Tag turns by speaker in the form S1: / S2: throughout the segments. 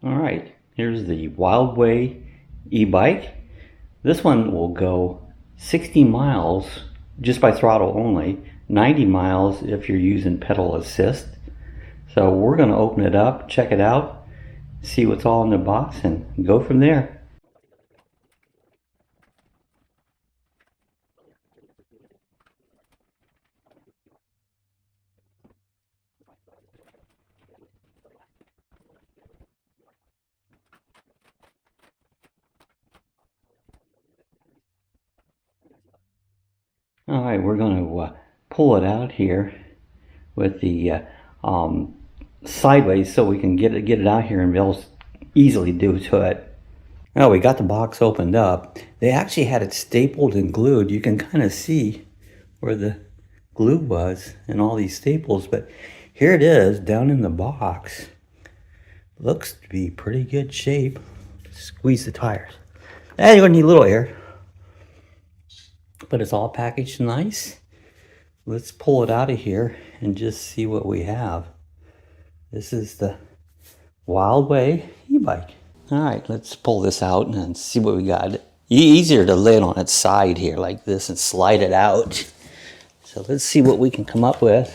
S1: Alright, here's the Wildeway e-bike. This one will go 60 miles just by throttle only, 90 miles if you're using pedal assist. So we're going to open it up, check it out, see what's all in the box, and go from there. Alright, we're going to pull it out here with the sideways so we can get it out here and be able to easily do to it. Now we got the box opened up. They actually had it stapled and glued. You can kind of see where the glue was and all these staples, but here it is down in the box. Looks to be pretty good shape. Squeeze the tires. You're gonna need a little air, but it's all packaged nice. Let's pull it out of here and just see what we have. This is the Wildeway e-bike. All right, let's pull this out and see what we got. Easier to lay it on its side here like this and slide it out. So let's see what we can come up with.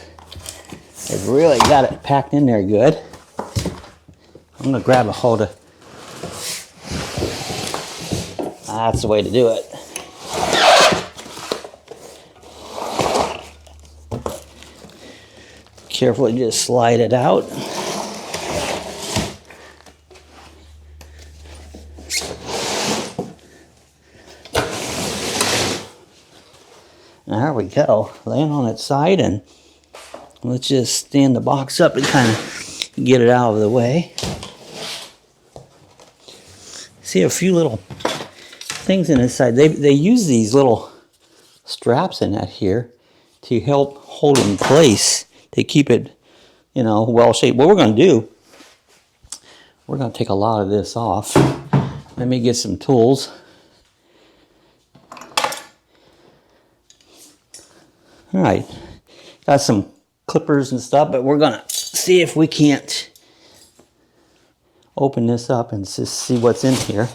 S1: They've really got it packed in there good. I'm gonna grab a hold of. That's the way to do it. Carefully just slide it out. There we go, laying on its side, and let's just stand the box up and kind of get it out of the way. See a few little things in its side. They use these little straps in that here to help hold it in place, to keep it, you know, well shaped. What we're going to do, we're going to take a lot of this off. Let me get some tools. All right, got some clippers and stuff, but we're going to see if we can't open this up and just see what's in here.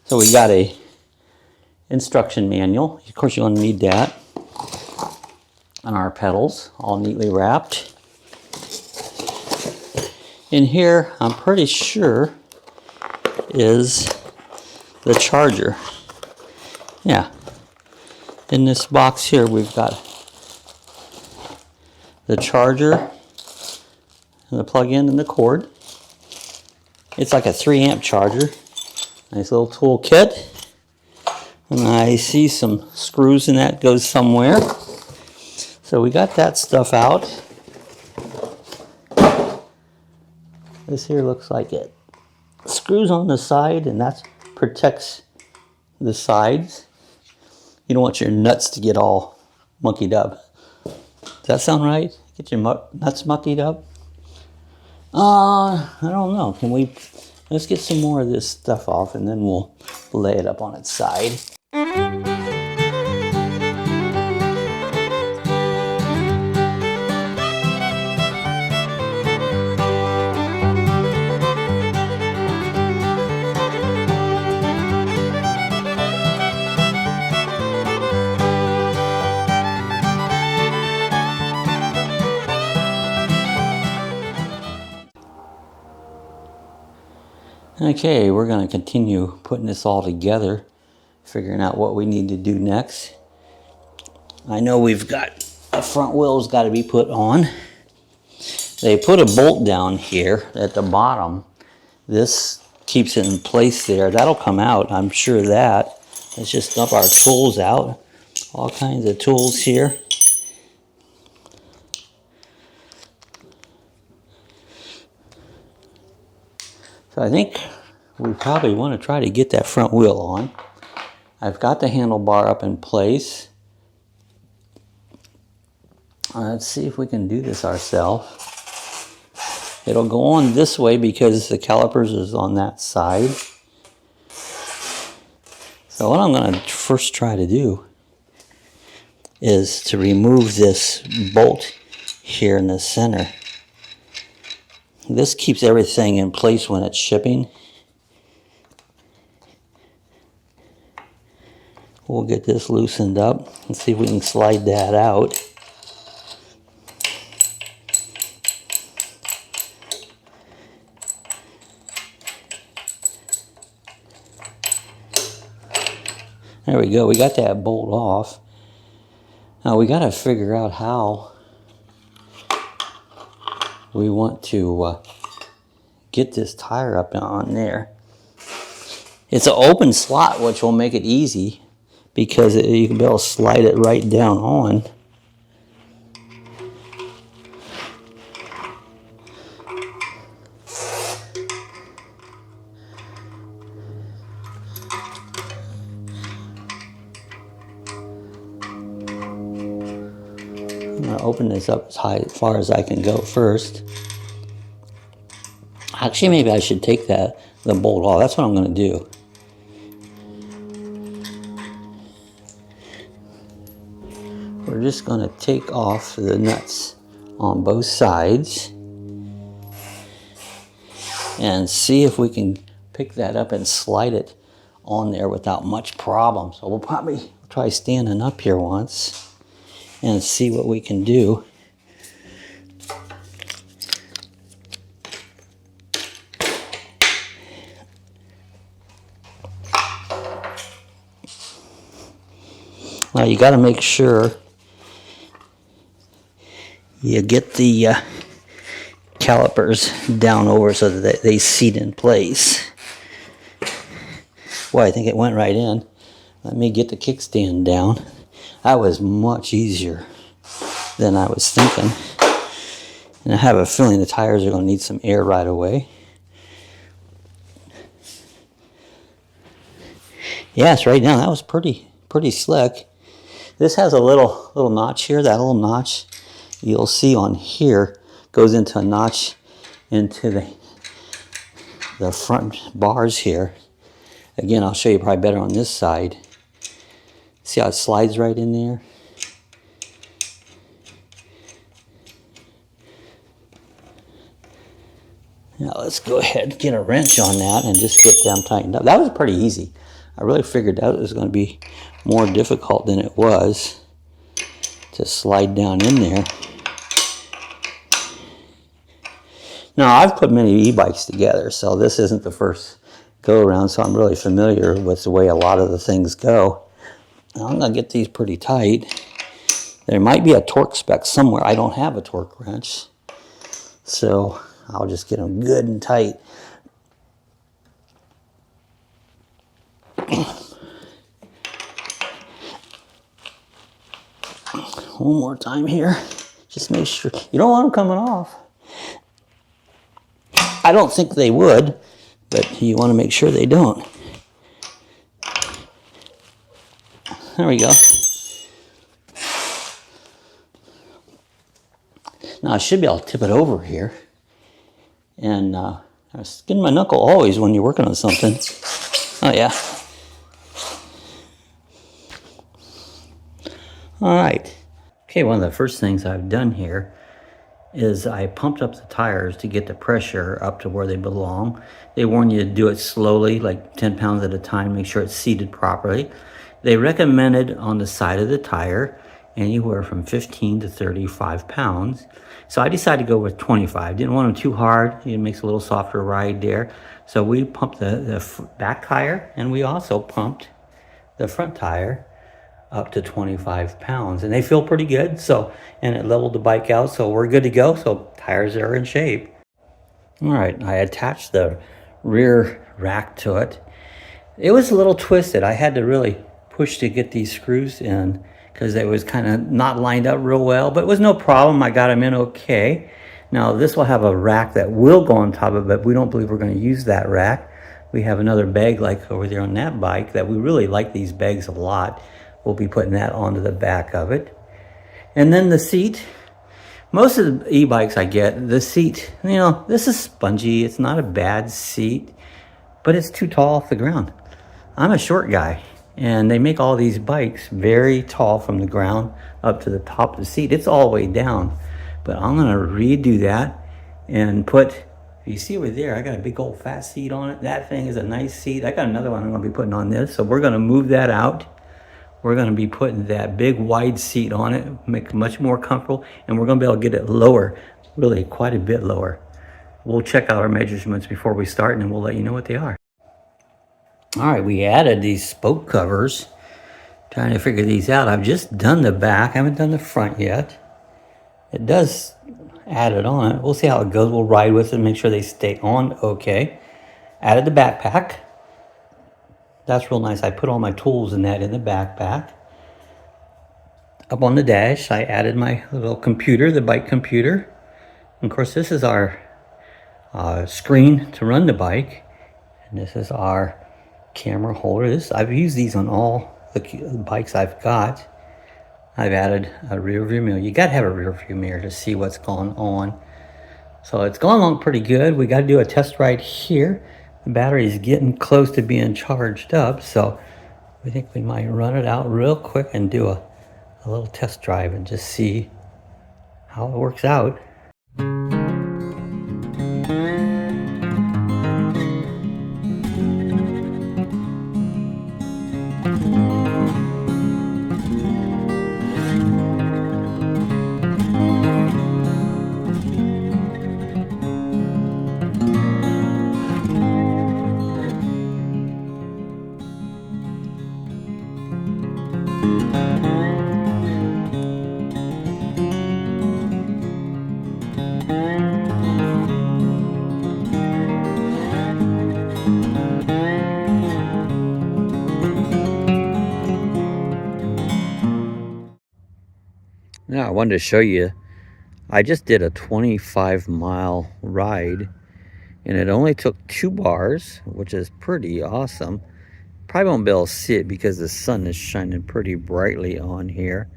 S1: So we got a instruction manual. Of course, you're going to need that. And our pedals, all neatly wrapped. In here, I'm pretty sure, is the charger. Yeah. In this box here, we've got the charger, and the plug-in and the cord. It's like a 3-amp charger. Nice little tool kit. And I see some screws in that, goes somewhere. So we got that stuff out. This here looks like it screws on the side, and that protects the sides. You don't want your nuts to get all monkeyed up. Does that sound right? Get your nuts monkeyed up? I don't know. Can we... Let's get some more of this stuff off, and then we'll lay it up on its side. Okay, we're going to continue putting this all together, figuring out what we need to do next. I know we've got the front wheel's got to be put on. They put a bolt down here at the bottom. This keeps it in place there. That'll come out, I'm sure of that. Let's just dump our tools out. All kinds of tools here. So I think we probably want to try to get that front wheel on. I've got the handlebar up in place. Let's see if we can do this ourselves. It'll go on this way because the calipers is on that side. So what I'm going to first try to do is to remove this bolt here in the center. This keeps everything in place when it's shipping. We'll get this loosened up and see if we can slide that out. There we go, we got that bolt off. Now we got to figure out how we want to get this tire up on there. It's an open slot, which will make it easy because you can be able to slide it right down on. I'm going to open this up as far as I can go first. Actually, maybe I should take the bolt off. That's what I'm going to do. We're just going to take off the nuts on both sides and see if we can pick that up and slide it on there without much problem. So we'll probably try standing up here once and see what we can do. Now you got to make sure you get the calipers down over so that they seat in place. Well, I think it went right in. Let me get the kickstand down. That was much easier than I was thinking. And I have a feeling the tires are going to need some air right away. Yes, right now that was pretty slick. This has a little notch here. That little notch you'll see on here goes into a notch into the front bars here. Again, I'll show you probably better on this side. See how it slides right in there? Now let's go ahead and get a wrench on that and just get them tightened up. That was pretty easy. I really figured that was going to be more difficult than it was to slide down in there. Now, I've put many e-bikes together, so this isn't the first go-around, so I'm really familiar with the way a lot of the things go. Now, I'm going to get these pretty tight. There might be a torque spec somewhere. I don't have a torque wrench, so I'll just get them good and tight. One more time here. Just make sure. You don't want them coming off. I don't think they would, but you want to make sure they don't. There we go. Now I should be able to tip it over here. And I skin my knuckle always when you're working on something. Oh yeah. All right. Okay, one of the first things I've done here is I pumped up the tires to get the pressure up to where they belong. They warn you to do it slowly, like 10 pounds at a time, make sure it's seated properly. They recommended on the side of the tire anywhere from 15 to 35 pounds. So I decided to go with 25. Didn't want them too hard. It makes a little softer ride there. So we pumped the back tire, and we also pumped the front tire up to 25 pounds, and they feel pretty good. So, and it leveled the bike out, so we're good to go. So tires are in shape. All right, I attached the rear rack to it. It was a little twisted. I had to really push to get these screws in because it was kind of not lined up real well, but it was no problem. I got them in okay. Now this will have a rack that will go on top of it, but we don't believe we're going to use that rack. We have another bag like over there on that bike that we really like these bags a lot. We'll be putting that onto the back of it. And then the seat. Most of the e-bikes I get, the seat, you know, this is spongy. It's not a bad seat, but it's too tall off the ground. I'm a short guy, and they make all these bikes very tall from the ground up to the top of the seat. It's all the way down, but I'm gonna redo that and put, if you see over there, I got a big old fat seat on it. That thing is a nice seat. I got another one I'm gonna be putting on this, so we're gonna move that out. We're gonna be putting that big wide seat on it, make it much more comfortable, and we're gonna be able to get it lower, really quite a bit lower. We'll check out our measurements before we start, and then we'll let you know what they are. All right, we added these spoke covers. Trying to figure these out. I've just done the back, I haven't done the front yet. It does add it on it. We'll see how it goes. We'll ride with it and make sure they stay on okay. Added the backpack. That's real nice. I put all my tools in that in the backpack. Up on the dash, I added my little computer, the bike computer. And of course, this is our screen to run the bike. And this is our camera holder. I've used these on all the bikes I've got. I've added a rear view mirror. You got to have a rear view mirror to see what's going on. So it's going along pretty good. We got to do a test ride here. The battery is getting close to being charged up, so we think we might run it out real quick and do a little test drive and just see how it works out. Now I wanted to show you, I just did a 25-mile ride and it only took 2 bars, which is pretty awesome. Probably won't be able to see it because the sun is shining pretty brightly on here.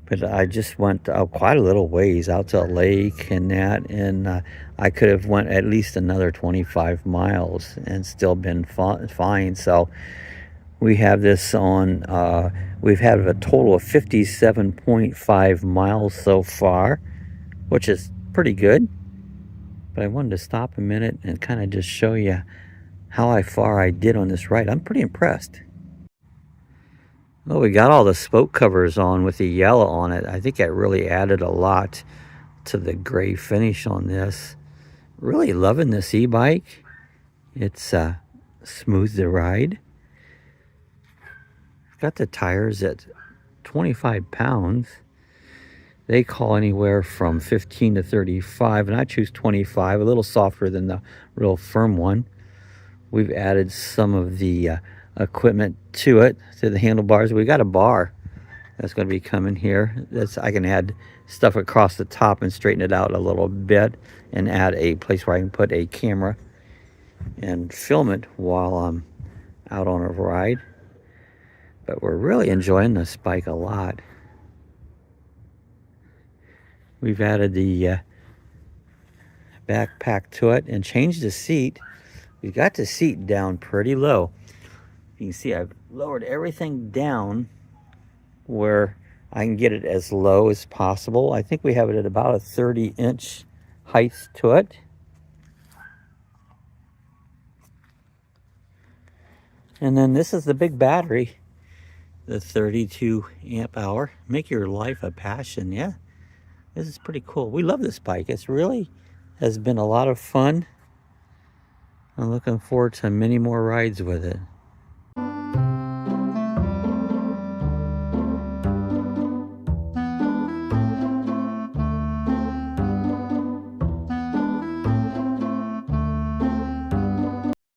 S1: But I just went quite a little ways out to a lake and that, and I could have went at least another 25 miles and still been fine. So we have this on, we've had a total of 57.5 miles so far, which is pretty good. But I wanted to stop a minute and kind of just show you how far I did on this ride. I'm pretty impressed. Well, we got all the spoke covers on with the yellow on it. I think that really added a lot to the gray finish on this. Really loving this e-bike. It's smooth to ride. Got the tires at 25 pounds. They call anywhere from 15 to 35, and I choose 25, a little softer than the real firm one. We've added some of the equipment to it, to the handlebars. We got a bar that's going to be coming here. I can add stuff across the top and straighten it out a little bit and add a place where I can put a camera and film it while I'm out on a ride. But we're really enjoying this bike a lot. We've added the backpack to it and changed the seat. We got the seat down pretty low. You can see I've lowered everything down where I can get it as low as possible. I think we have it at about a 30-inch height to it. And then this is the big battery, the 32 amp hour. Make your life a passion. Yeah, this is pretty cool. We love this bike. It's really has been a lot of fun. I'm looking forward to many more rides with it.